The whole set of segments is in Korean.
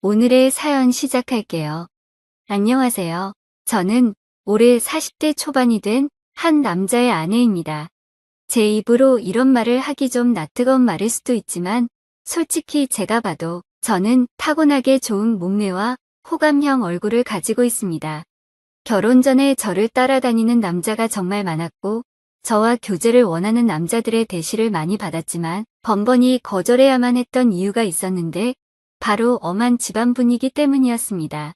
오늘의 사연 시작할게요. 안녕하세요. 저는 올해 40대 초반이 된 한 남자의 아내입니다. 제 입으로 이런 말을 하기 좀 낯뜨거운 말일 수도 있지만 솔직히 제가 봐도 저는 타고나게 좋은 몸매와 호감형 얼굴을 가지고 있습니다. 결혼 전에 저를 따라다니는 남자가 정말 많았고 저와 교제를 원하는 남자들의 대시를 많이 받았지만 번번이 거절해야만 했던 이유가 있었는데 바로 엄한 집안 분위기 때문이었습니다.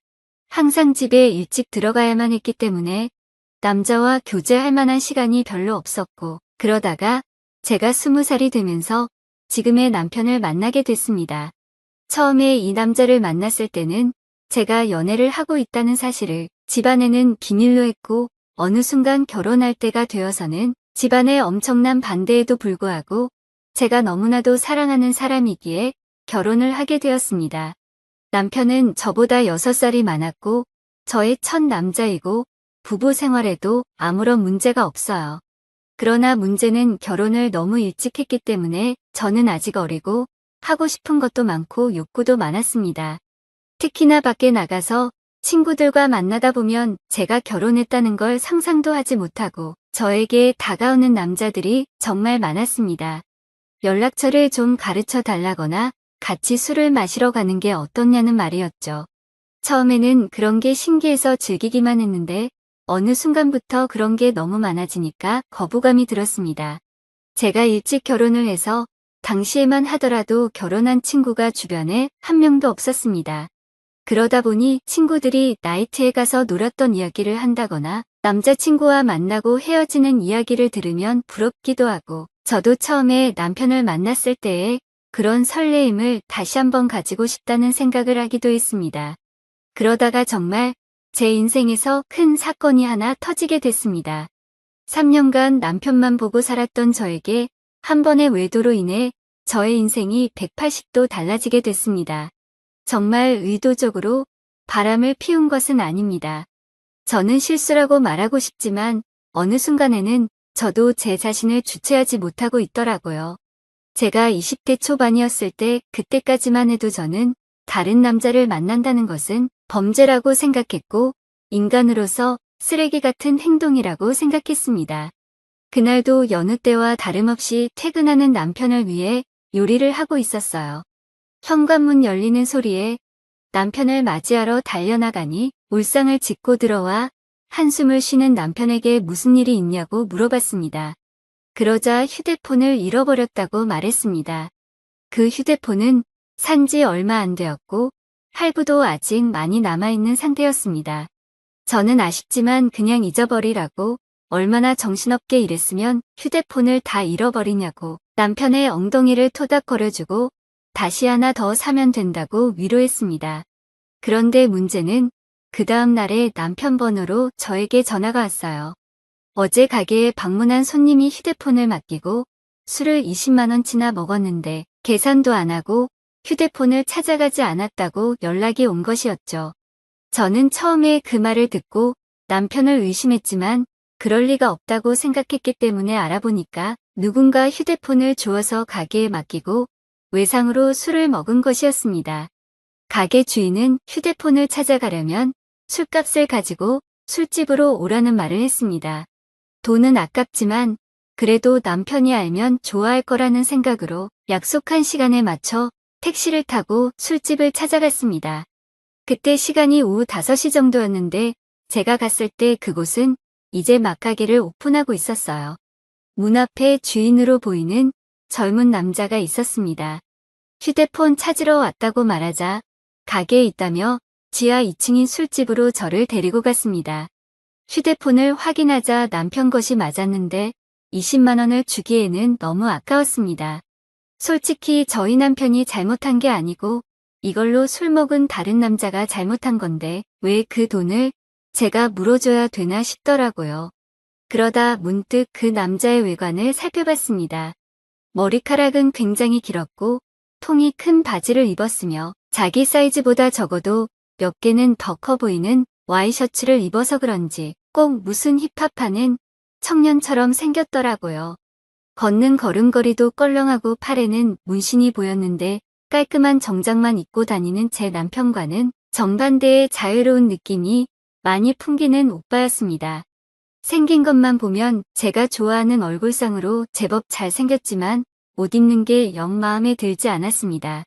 항상 집에 일찍 들어가야만 했기 때문에 남자와 교제할 만한 시간이 별로 없었고 그러다가 제가 20살이 되면서 지금의 남편을 만나게 됐습니다. 처음에 이 남자를 만났을 때는 제가 연애를 하고 있다는 사실을 집안에는 비밀로 했고 어느 순간 결혼할 때가 되어서는 집안의 엄청난 반대에도 불구하고 제가 너무나도 사랑하는 사람이기에 결혼을 하게 되었습니다. 남편은 저보다 6살이 많았고 저의 첫 남자이고 부부 생활에도 아무런 문제가 없어요. 그러나 문제는 결혼을 너무 일찍 했기 때문에 저는 아직 어리고 하고 싶은 것도 많고 욕구도 많았습니다. 특히나 밖에 나가서 친구들과 만나다 보면 제가 결혼했다는 걸 상상도 하지 못하고 저에게 다가오는 남자들이 정말 많았습니다. 연락처를 좀 가르쳐 달라거나 같이 술을 마시러 가는 게 어떻냐는 말이었죠. 처음에는 그런 게 신기해서 즐기기만 했는데 어느 순간부터 그런 게 너무 많아지니까 거부감이 들었습니다. 제가 일찍 결혼을 해서 당시에만 하더라도 결혼한 친구가 주변에 한 명도 없었습니다. 그러다 보니 친구들이 나이트에 가서 놀았던 이야기를 한다거나 남자친구와 만나고 헤어지는 이야기를 들으면 부럽기도 하고 저도 처음에 남편을 만났을 때의 그런 설레임을 다시 한번 가지고 싶다는 생각을 하기도 했습니다. 그러다가 정말 제 인생에서 큰 사건이 하나 터지게 됐습니다. 3년간 남편만 보고 살았던 저에게 한 번의 외도로 인해 저의 인생이 180도 달라지게 됐습니다. 정말 의도적으로 바람을 피운 것은 아닙니다. 저는 실수라고 말하고 싶지만 어느 순간에는 저도 제 자신을 주체하지 못하고 있더라고요. 제가 20대 초반이었을 때 그때까지만 해도 저는 다른 남자를 만난다는 것은 범죄라고 생각했고 인간으로서 쓰레기 같은 행동이라고 생각했습니다. 그날도 여느 때와 다름없이 퇴근하는 남편을 위해 요리를 하고 있었어요. 현관문 열리는 소리에 남편을 맞이하러 달려나가니 울상을 짚고 들어와 한숨을 쉬는 남편에게 무슨 일이 있냐고 물어봤습니다. 그러자 휴대폰을 잃어버렸다고 말했습니다. 그 휴대폰은 산지 얼마 안 되었고 할부도 아직 많이 남아있는 상태였습니다. 저는 아쉽지만 그냥 잊어버리라고 얼마나 정신없게 일했으면 휴대폰을 다 잃어버리냐고 남편의 엉덩이를 토닥거려주고 다시 하나 더 사면 된다고 위로했습니다. 그런데 문제는 그 다음 날에 남편 번호로 저에게 전화가 왔어요. 어제 가게에 방문한 손님이 휴대폰을 맡기고 술을 20만 원치나 먹었는데 계산도 안 하고 휴대폰을 찾아가지 않았다고 연락이 온 것이었죠. 저는 처음에 그 말을 듣고 남편을 의심했지만 그럴 리가 없다고 생각했기 때문에 알아보니까 누군가 휴대폰을 주워서 가게에 맡기고 외상으로 술을 먹은 것이었습니다. 가게 주인은 휴대폰을 찾아가려면 술값을 가지고 술집으로 오라는 말을 했습니다. 돈은 아깝지만 그래도 남편이 알면 좋아할 거라는 생각으로 약속한 시간에 맞춰 택시를 타고 술집을 찾아갔습니다. 그때 시간이 오후 5시 정도였는데 제가 갔을 때 그곳은 이제 막 가게를 오픈하고 있었어요. 문 앞에 주인으로 보이는 젊은 남자가 있었습니다. 휴대폰 찾으러 왔다고 말하자 가게에 있다며 지하 2층인 술집으로 저를 데리고 갔습니다. 휴대폰을 확인하자 남편 것이 맞았는데 20만 원을 주기에는 너무 아까웠습니다. 솔직히 저희 남편이 잘못한 게 아니고 이걸로 술 먹은 다른 남자가 잘못한 건데 왜 그 돈을 제가 물어줘야 되나 싶더라고요. 그러다 문득 그 남자의 외관을 살펴봤습니다. 머리카락은 굉장히 길었고 통이 큰 바지를 입었으며 자기 사이즈보다 적어도 몇 개는 더 커 보이는 와이셔츠를 입어서 그런지 꼭 무슨 힙합하는 청년처럼 생겼더라고요. 걷는 걸음걸이도 껄렁하고 팔에는 문신이 보였는데 깔끔한 정장만 입고 다니는 제 남편과는 정반대의 자유로운 느낌이 많이 풍기는 오빠였습니다. 생긴 것만 보면 제가 좋아하는 얼굴상으로 제법 잘생겼지만 옷 입는 게 영 마음에 들지 않았습니다.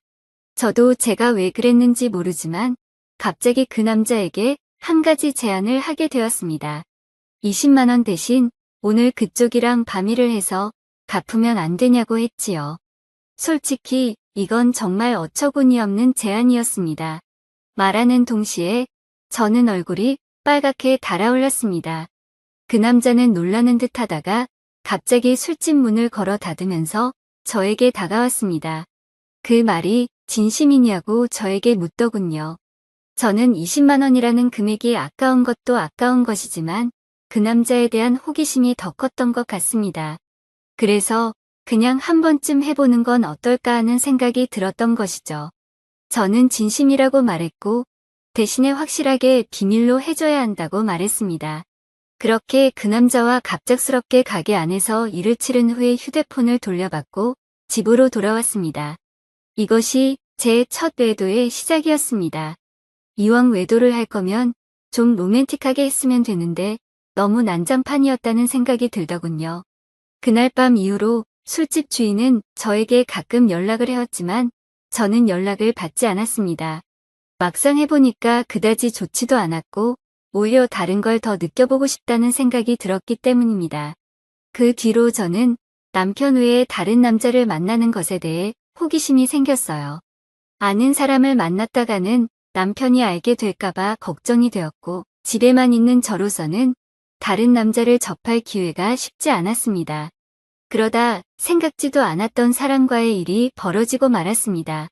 저도 제가 왜 그랬는지 모르지만 갑자기 그 남자에게 한 가지 제안을 하게 되었습니다. 20만 원 대신 오늘 그쪽이랑 밤일을 해서 갚으면 안 되냐고 했지요. 솔직히 이건 정말 어처구니 없는 제안이었습니다. 말하는 동시에 저는 얼굴이 빨갛게 달아올랐습니다. 그 남자는 놀라는 듯 하다가 갑자기 술집 문을 걸어 닫으면서 저에게 다가왔습니다. 그 말이 진심이냐고 저에게 묻더군요. 저는 20만 원이라는 금액이 아까운 것도 아까운 것이지만 그 남자에 대한 호기심이 더 컸던 것 같습니다. 그래서 그냥 한 번쯤 해보는 건 어떨까 하는 생각이 들었던 것이죠. 저는 진심이라고 말했고 대신에 확실하게 비밀로 해줘야 한다고 말했습니다. 그렇게 그 남자와 갑작스럽게 가게 안에서 일을 치른 후에 휴대폰을 돌려받고 집으로 돌아왔습니다. 이것이 제 첫 외도의 시작이었습니다. 이왕 외도를 할 거면 좀 로맨틱하게 했으면 되는데 너무 난장판이었다는 생각이 들더군요. 그날 밤 이후로 술집 주인은 저에게 가끔 연락을 해왔지만 저는 연락을 받지 않았습니다. 막상 해보니까 그다지 좋지도 않았고 오히려 다른 걸 더 느껴보고 싶다는 생각이 들었기 때문입니다. 그 뒤로 저는 남편 외에 다른 남자를 만나는 것에 대해 호기심이 생겼어요. 아는 사람을 만났다가는 남편이 알게 될까봐 걱정이 되었고 집에만 있는 저로서는 다른 남자를 접할 기회가 쉽지 않았습니다. 그러다 생각지도 않았던 사람과의 일이 벌어지고 말았습니다.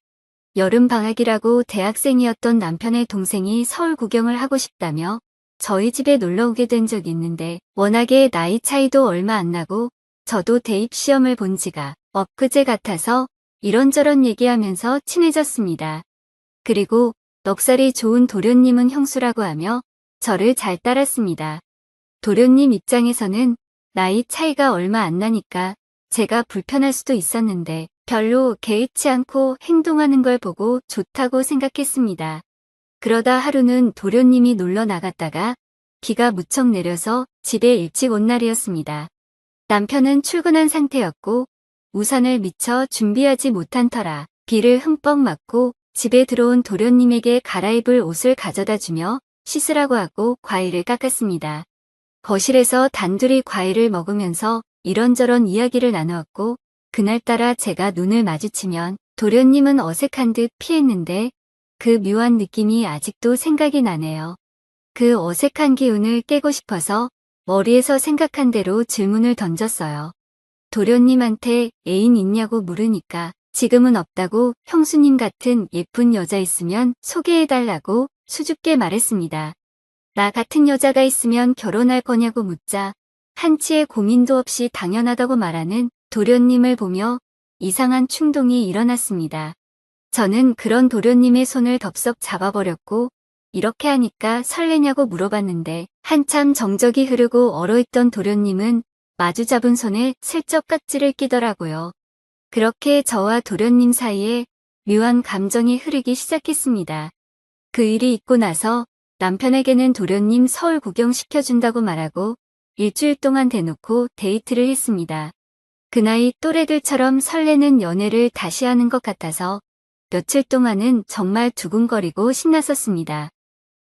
여름 방학이라고 대학생이었던 남편의 동생이 서울 구경을 하고 싶다며 저희 집에 놀러 오게 된 적이 있는데 워낙에 나이 차이도 얼마 안 나고 저도 대입 시험을 본 지가 엊그제 같아서 이런저런 얘기하면서 친해졌습니다. 그리고 넉살이 좋은 도련님은 형수라고 하며 저를 잘 따랐습니다. 도련님 입장에서는 나이 차이가 얼마 안 나니까 제가 불편할 수도 있었는데 별로 개의치 않고 행동하는 걸 보고 좋다고 생각했습니다. 그러다 하루는 도련님이 놀러 나갔다가 비가 무척 내려서 집에 일찍 온 날이었습니다. 남편은 출근한 상태였고 우산을 미처 준비하지 못한 터라 비를 흠뻑 맞고 집에 들어온 도련님에게 갈아입을 옷을 가져다 주며 씻으라고 하고 과일을 깎았습니다. 거실에서 단둘이 과일을 먹으면서 이런저런 이야기를 나누었고 그날따라 제가 눈을 마주치면 도련님은 어색한 듯 피했는데 그 묘한 느낌이 아직도 생각이 나네요. 그 어색한 기운을 깨고 싶어서 머리에서 생각한 대로 질문을 던졌어요. 도련님한테 애인 있냐고 물으니까 지금은 없다고 형수님 같은 예쁜 여자 있으면 소개해달라고 수줍게 말했습니다. 나 같은 여자가 있으면 결혼할 거냐고 묻자 한치의 고민도 없이 당연하다고 말하는 도련님을 보며 이상한 충동이 일어났습니다. 저는 그런 도련님의 손을 덥석 잡아버렸고 이렇게 하니까 설레냐고 물어봤는데 한참 정적이 흐르고 얼어있던 도련님은 마주 잡은 손에 슬쩍 깍지를 끼더라고요. 그렇게 저와 도련님 사이에 묘한 감정이 흐르기 시작했습니다. 그 일이 있고 나서 남편에게는 도련님 서울 구경 시켜준다고 말하고 일주일 동안 대놓고 데이트를 했습니다. 그 나이 또래들처럼 설레는 연애를 다시 하는 것 같아서 며칠 동안은 정말 두근거리고 신났었습니다.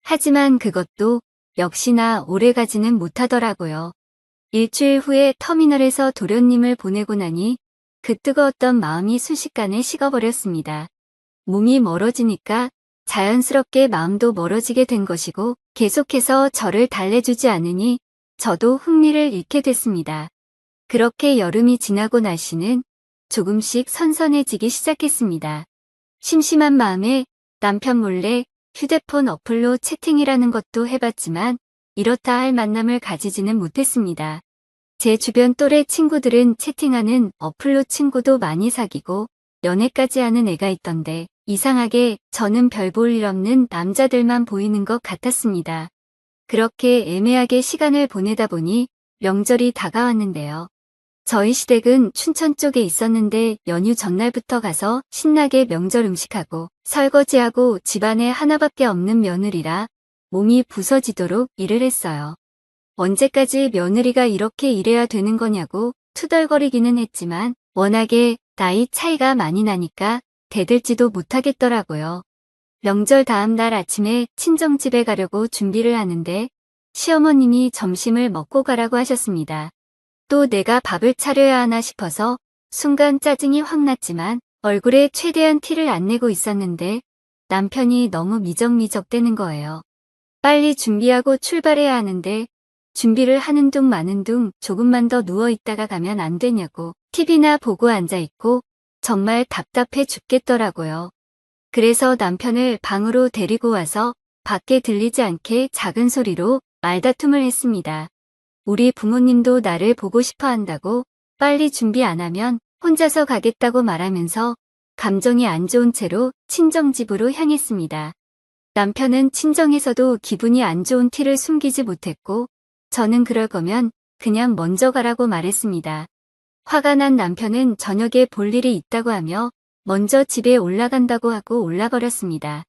하지만 그것도 역시나 오래가지는 못하더라고요. 일주일 후에 터미널에서 도련님을 보내고 나니 그 뜨거웠던 마음이 순식간에 식어버렸습니다. 몸이 멀어지니까 자연스럽게 마음도 멀어지게 된 것이고 계속해서 저를 달래주지 않으니 저도 흥미를 잃게 됐습니다. 그렇게 여름이 지나고 날씨는 조금씩 선선해지기 시작했습니다. 심심한 마음에 남편 몰래 휴대폰 어플로 채팅이라는 것도 해봤지만 이렇다 할 만남을 가지지는 못했습니다. 제 주변 또래 친구들은 채팅하는 어플로 친구도 많이 사귀고 연애까지 하는 애가 있던데 이상하게 저는 별 볼 일 없는 남자들만 보이는 것 같았습니다. 그렇게 애매하게 시간을 보내다 보니 명절이 다가왔는데요. 저희 시댁은 춘천 쪽에 있었는데 연휴 전날부터 가서 신나게 명절 음식하고 설거지하고 집안에 하나밖에 없는 며느리라 몸이 부서지도록 일을 했어요. 언제까지 며느리가 이렇게 일해야 되는 거냐고 투덜거리기는 했지만 워낙에 나이 차이가 많이 나니까 대들지도 못하겠더라고요. 명절 다음 날 아침에 친정집에 가려고 준비를 하는데 시어머님이 점심을 먹고 가라고 하셨습니다. 또 내가 밥을 차려야 하나 싶어서 순간 짜증이 확 났지만 얼굴에 최대한 티를 안 내고 있었는데 남편이 너무 미적미적대는 거예요. 빨리 준비하고 출발해야 하는데 준비를 하는 둥 마는 둥 조금만 더 누워있다가 가면 안 되냐고 TV나 보고 앉아있고 정말 답답해 죽겠더라고요. 그래서 남편을 방으로 데리고 와서 밖에 들리지 않게 작은 소리로 말다툼을 했습니다. 우리 부모님도 나를 보고 싶어 한다고 빨리 준비 안 하면 혼자서 가겠다고 말하면서 감정이 안 좋은 채로 친정집으로 향했습니다. 남편은 친정에서도 기분이 안 좋은 티를 숨기지 못했고 저는 그럴 거면 그냥 먼저 가라고 말했습니다. 화가 난 남편은 저녁에 볼 일이 있다고 하며 먼저 집에 올라간다고 하고 올라버렸습니다.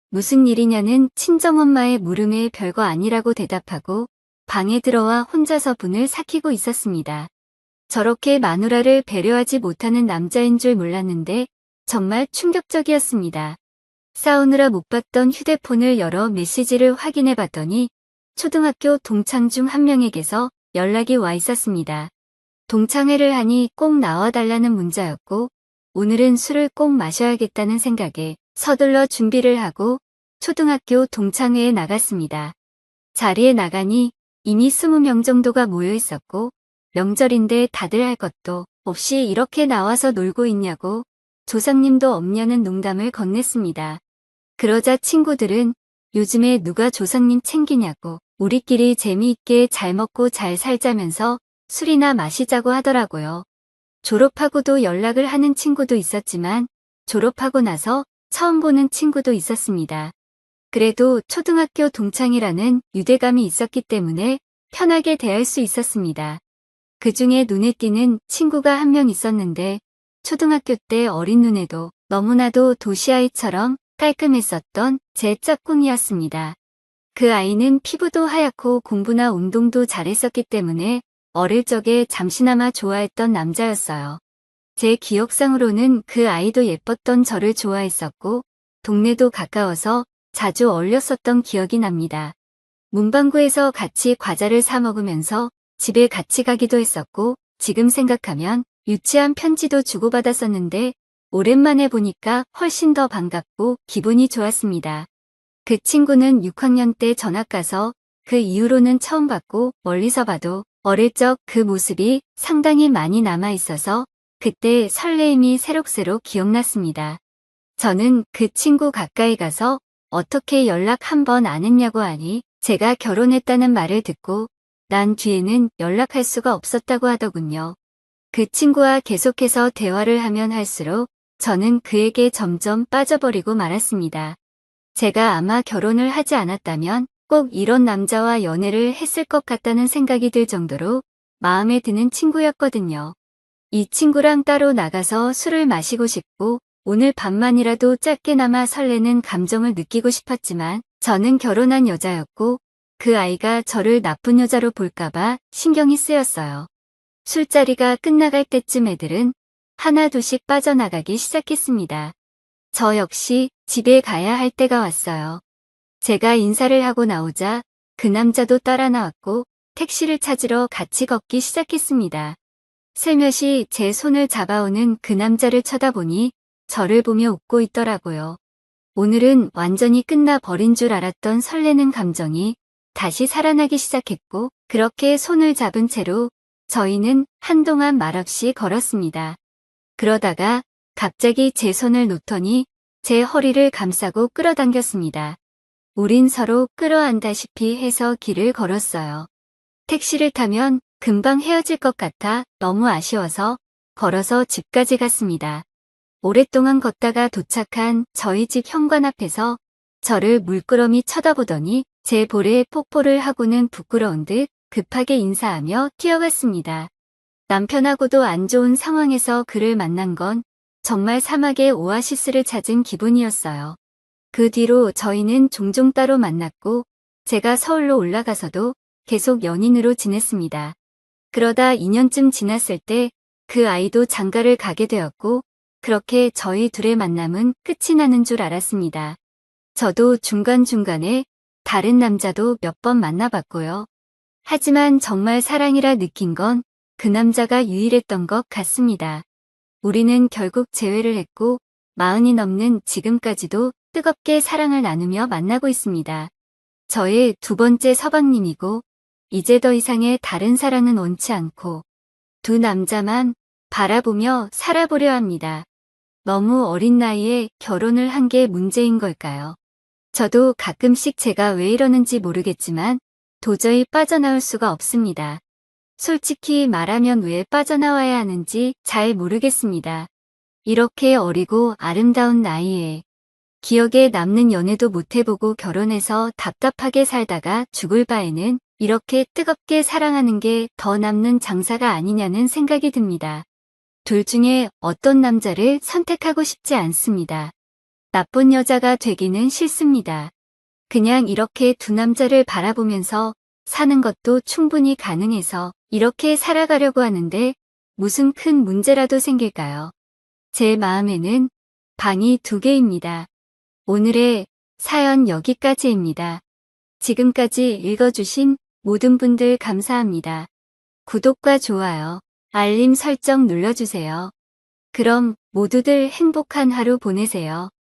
무슨 일이냐는 친정엄마의 물음에 별거 아니라고 대답하고 방에 들어와 혼자서 분을 삭히고 있었습니다. 저렇게 마누라를 배려하지 못하는 남자인 줄 몰랐는데 정말 충격적이었습니다. 싸우느라 못 봤던 휴대폰을 열어 메시지를 확인해 봤더니 초등학교 동창 중 한 명에게서 연락이 와 있었습니다. 동창회를 하니 꼭 나와달라는 문자였고 오늘은 술을 꼭 마셔야겠다는 생각에 서둘러 준비를 하고 초등학교 동창회에 나갔습니다. 자리에 나가니 이미 20명 정도가 모여 있었고 명절인데 다들 할 것도 없이 이렇게 나와서 놀고 있냐고 조상님도 없냐는 농담을 건넸습니다. 그러자 친구들은 요즘에 누가 조상님 챙기냐고 우리끼리 재미있게 잘 먹고 잘 살자면서 술이나 마시자고 하더라고요. 졸업하고도 연락을 하는 친구도 있었지만 졸업하고 나서 처음 보는 친구도 있었습니다. 그래도 초등학교 동창이라는 유대감이 있었기 때문에 편하게 대할 수 있었습니다. 그중에 눈에 띄는 친구가 한 명 있었는데 초등학교 때 어린 눈에도 너무나도 도시아이처럼 깔끔했었던 제 짝꿍이었습니다. 그 아이는 피부도 하얗고 공부나 운동도 잘했었기 때문에 어릴 적에 잠시나마 좋아했던 남자였어요. 제 기억상으로는 그 아이도 예뻤던 저를 좋아했었고 동네도 가까워서 자주 어울렸었던 기억이 납니다. 문방구에서 같이 과자를 사 먹으면서 집에 같이 가기도 했었고 지금 생각하면 유치한 편지도 주고받았었는데 오랜만에 보니까 훨씬 더 반갑고 기분이 좋았습니다. 그 친구는 6학년 때 전학 가서 그 이후로는 처음 봤고 멀리서 봐도 어릴 적 그 모습이 상당히 많이 남아 있어서 그때 설레임이 새록새록 기억났습니다. 저는 그 친구 가까이 가서 어떻게 연락 한 번 안 했냐고 하니 제가 결혼했다는 말을 듣고 난 뒤에는 연락할 수가 없었다고 하더군요. 그 친구와 계속해서 대화를 하면 할수록 저는 그에게 점점 빠져버리고 말았습니다. 제가 아마 결혼을 하지 않았다면 꼭 이런 남자와 연애를 했을 것 같다는 생각이 들 정도로 마음에 드는 친구였거든요. 이 친구랑 따로 나가서 술을 마시고 싶고 오늘 밤만이라도 짧게나마 설레는 감정을 느끼고 싶었지만 저는 결혼한 여자였고 그 아이가 저를 나쁜 여자로 볼까봐 신경이 쓰였어요. 술자리가 끝나갈 때쯤 애들은 하나둘씩 빠져나가기 시작했습니다. 저 역시 집에 가야 할 때가 왔어요. 제가 인사를 하고 나오자 그 남자도 따라 나왔고 택시를 찾으러 같이 걷기 시작했습니다. 슬며시 제 손을 잡아오는 그 남자를 쳐다보니 저를 보며 웃고 있더라고요. 오늘은 완전히 끝나버린 줄 알았던 설레는 감정이 다시 살아나기 시작했고 그렇게 손을 잡은 채로 저희는 한동안 말없이 걸었습니다. 그러다가 갑자기 제 손을 놓더니 제 허리를 감싸고 끌어당겼습니다. 우린 서로 끌어안다시피 해서 길을 걸었어요. 택시를 타면 금방 헤어질 것 같아 너무 아쉬워서 걸어서 집까지 갔습니다. 오랫동안 걷다가 도착한 저희 집 현관 앞에서 저를 물끄러미 쳐다보더니 제 볼에 폭포를 하고는 부끄러운 듯 급하게 인사하며 뛰어갔습니다. 남편하고도 안 좋은 상황에서 그를 만난 건 정말 사막의 오아시스를 찾은 기분이었어요. 그 뒤로 저희는 종종 따로 만났고 제가 서울로 올라가서도 계속 연인으로 지냈습니다. 그러다 2년쯤 지났을 때 그 아이도 장가를 가게 되었고 그렇게 저희 둘의 만남은 끝이 나는 줄 알았습니다. 저도 중간중간에 다른 남자도 몇 번 만나봤고요. 하지만 정말 사랑이라 느낀 건 그 남자가 유일했던 것 같습니다. 우리는 결국 재회를 했고 40이 넘는 지금까지도 뜨겁게 사랑을 나누며 만나고 있습니다. 저의 두 번째 서방님이고 이제 더 이상의 다른 사랑은 원치 않고 두 남자만 바라보며 살아보려 합니다. 너무 어린 나이에 결혼을 한 게 문제인 걸까요? 저도 가끔씩 제가 왜 이러는지 모르겠지만 도저히 빠져나올 수가 없습니다. 솔직히 말하면 왜 빠져나와야 하는지 잘 모르겠습니다. 이렇게 어리고 아름다운 나이에 기억에 남는 연애도 못 해보고 결혼해서 답답하게 살다가 죽을 바에는 이렇게 뜨겁게 사랑하는 게 더 남는 장사가 아니냐는 생각이 듭니다. 둘 중에 어떤 남자를 선택하고 싶지 않습니다. 나쁜 여자가 되기는 싫습니다. 그냥 이렇게 두 남자를 바라보면서 사는 것도 충분히 가능해서 이렇게 살아가려고 하는데 무슨 큰 문제라도 생길까요? 제 마음에는 방이 2개입니다. 오늘의 사연 여기까지입니다. 지금까지 읽어주신 모든 분들 감사합니다. 구독과 좋아요, 알림 설정 눌러주세요. 그럼 모두들 행복한 하루 보내세요.